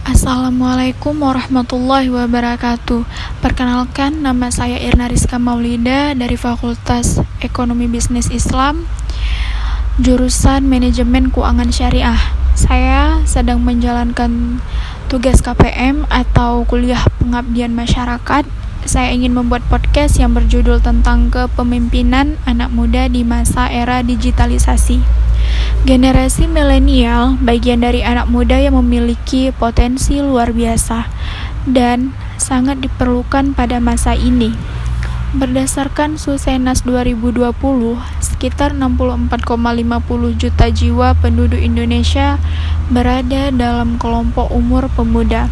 Assalamualaikum warahmatullahi wabarakatuh. Perkenalkan, nama saya Irna Rizka Maulida dari Fakultas Ekonomi Bisnis Islam, jurusan Manajemen Keuangan Syariah. Saya sedang menjalankan tugas KPM atau Kuliah Pengabdian Masyarakat. Saya ingin membuat podcast yang berjudul tentang kepemimpinan anak muda di masa era digitalisasi. Generasi milenial bagian dari anak muda yang memiliki potensi luar biasa dan sangat diperlukan pada masa ini. Berdasarkan Susenas 2020, sekitar 64,50 juta jiwa penduduk Indonesia berada dalam kelompok umur pemuda.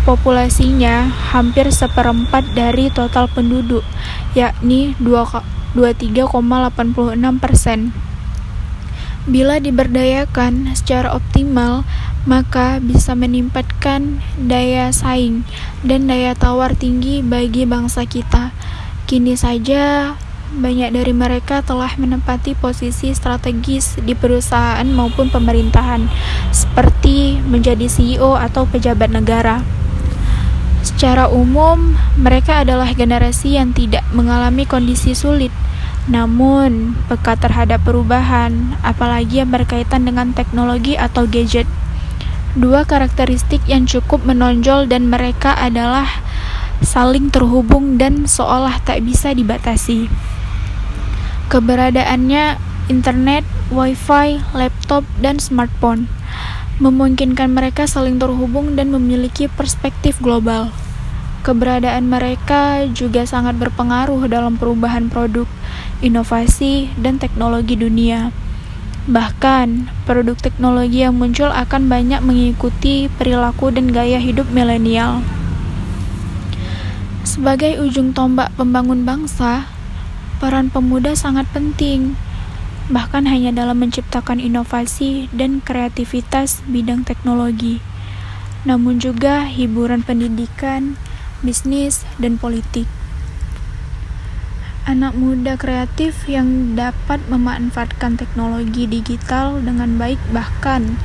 Populasinya hampir seperempat dari total penduduk, yakni 23,86%. Bila diberdayakan secara optimal, maka bisa meningkatkan daya saing dan daya tawar tinggi bagi bangsa kita. Kini saja, banyak dari mereka telah menempati posisi strategis di perusahaan maupun pemerintahan, seperti menjadi CEO atau pejabat negara. Secara umum, mereka adalah generasi yang tidak mengalami kondisi sulit, namun peka terhadap perubahan, apalagi yang berkaitan dengan teknologi atau gadget. Dua karakteristik yang cukup menonjol dan mereka adalah saling terhubung dan seolah tak bisa dibatasi. Keberadaannya internet, wifi, laptop, dan smartphone memungkinkan mereka saling terhubung dan memiliki perspektif global. Keberadaan mereka juga sangat berpengaruh dalam perubahan produk, inovasi, dan teknologi dunia. Bahkan, produk teknologi yang muncul akan banyak mengikuti perilaku dan gaya hidup milenial. Sebagai ujung tombak pembangun bangsa, peran pemuda sangat penting, bahkan hanya dalam menciptakan inovasi dan kreativitas bidang teknologi, namun juga hiburan pendidikan, bisnis, dan politik. Anak muda kreatif yang dapat memanfaatkan teknologi digital dengan baik, bahkan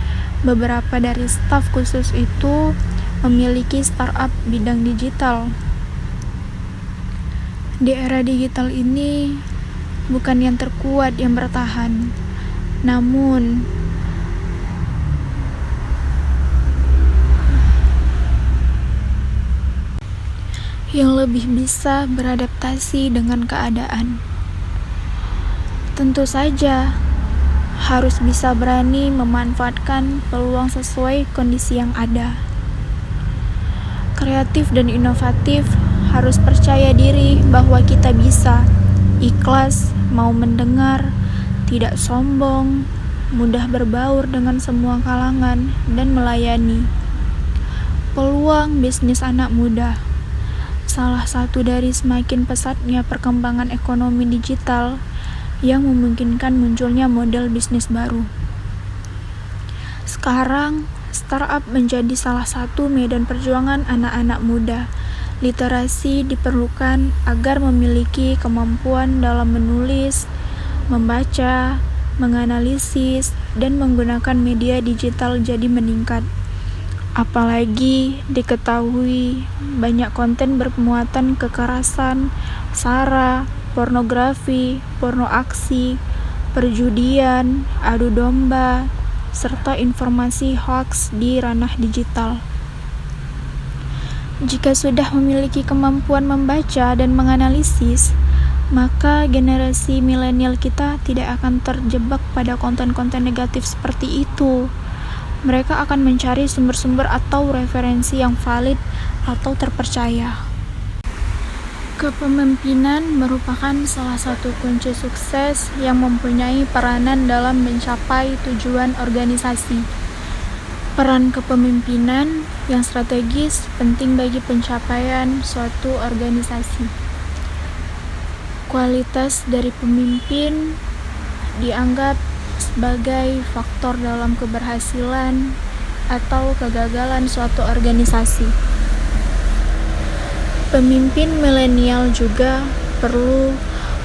beberapa dari staf khusus itu memiliki startup bidang digital. Di era digital ini, bukan yang terkuat yang bertahan, namun yang lebih bisa beradaptasi dengan keadaan. Tentu saja, harus bisa berani memanfaatkan peluang sesuai kondisi yang ada. Kreatif dan inovatif harus percaya diri bahwa kita bisa, ikhlas, mau mendengar, tidak sombong, mudah berbaur dengan semua kalangan, dan melayani. Peluang bisnis anak muda. Salah satu dari semakin pesatnya perkembangan ekonomi digital yang memungkinkan munculnya model bisnis baru. Sekarang, startup menjadi salah satu medan perjuangan anak-anak muda. Literasi diperlukan agar memiliki kemampuan dalam menulis, membaca, menganalisis, dan menggunakan media digital jadi meningkat. Apalagi diketahui banyak konten bermuatan kekerasan, sara, pornografi, porno aksi, perjudian, adu domba, serta informasi hoaks di ranah digital. Jika sudah memiliki kemampuan membaca dan menganalisis, maka generasi milenial kita tidak akan terjebak pada konten-konten negatif seperti itu. Mereka akan mencari sumber-sumber atau referensi yang valid atau terpercaya. Kepemimpinan merupakan salah satu kunci sukses yang mempunyai peranan dalam mencapai tujuan organisasi. Peran kepemimpinan yang strategis penting bagi pencapaian suatu organisasi. Kualitas dari pemimpin dianggap sebagai faktor dalam keberhasilan atau kegagalan suatu organisasi. Pemimpin milenial juga perlu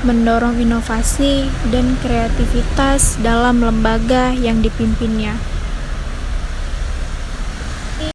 mendorong inovasi dan kreativitas dalam lembaga yang dipimpinnya.